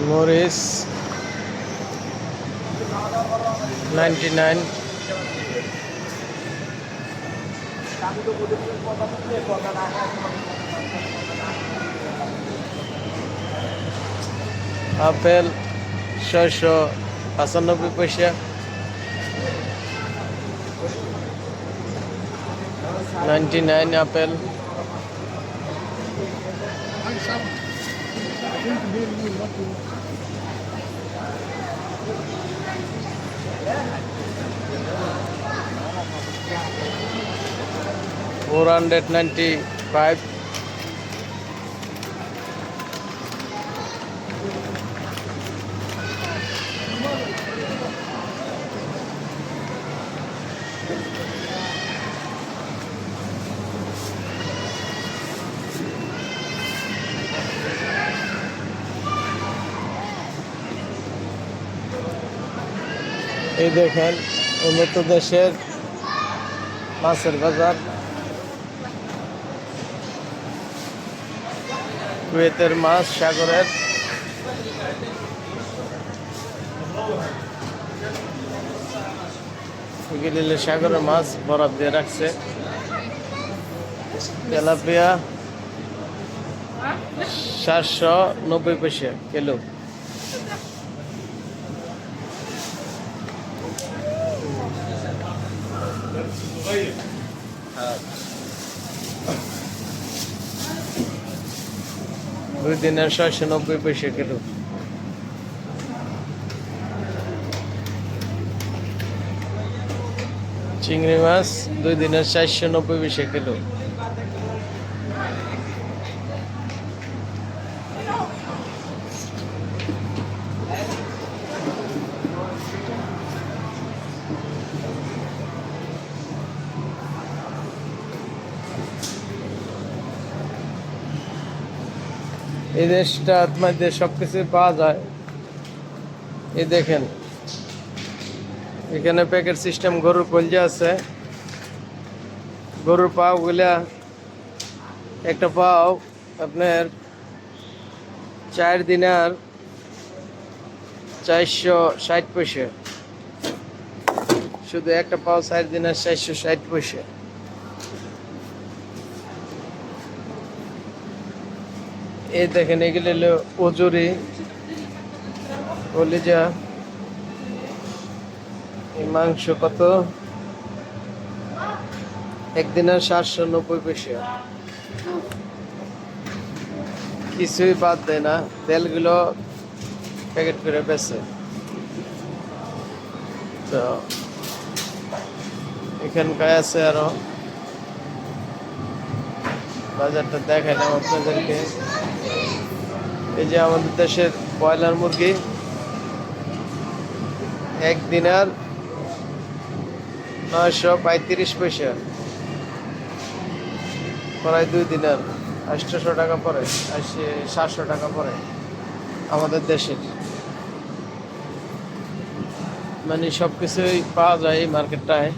মরিচ 99, আপেল 695 পয়সা, 99 আপেল। $495। এই দেখেন উন্নত দেশের মাছের বাজার, কুয়েতের মাছ সাগরের। এগুলি সাগরের মাছ বরফ দিয়ে রাখছে। তেলাপিয়া 790 পয়সা কিলো। দুই দিনের 690 পয়সা কিলো। চিংড়ি মাছ 2 দিনের 490 পয়সা কিলো। এই দেশটা মধ্যে সবকিছু পাওয়া যায়। এই দেখেন এখানে প্যাকেট সিস্টেম গরুর কলজা আছে, গরুর পাও গুলা একটা পাও আপনার 4 দিনার 460 পয়সা, শুধু একটা পাও 4 দিনার 460 পয়সা। এই দেখেন এগুলো হলো ওজুরি কলিজা। এই মাংস কত? একদিনের 790 পয়সা। কিছুই বাদ দেয় না, তেলগুলো প্যাকেট করে বেছে। তো এখানকার আছে আরো বাজারটা দেখাইলাম আপনাদেরকে। এই যে আমাদের দেশের ব্রয়লার মুরগি একদিনের 935 পয়সা, প্রায় 2 দিনের 800 টাকা পড়ে, 700 টাকা পড়ে আমাদের দেশের। মানে সবকিছুই পাওয়া যায় এই মার্কেটটায়।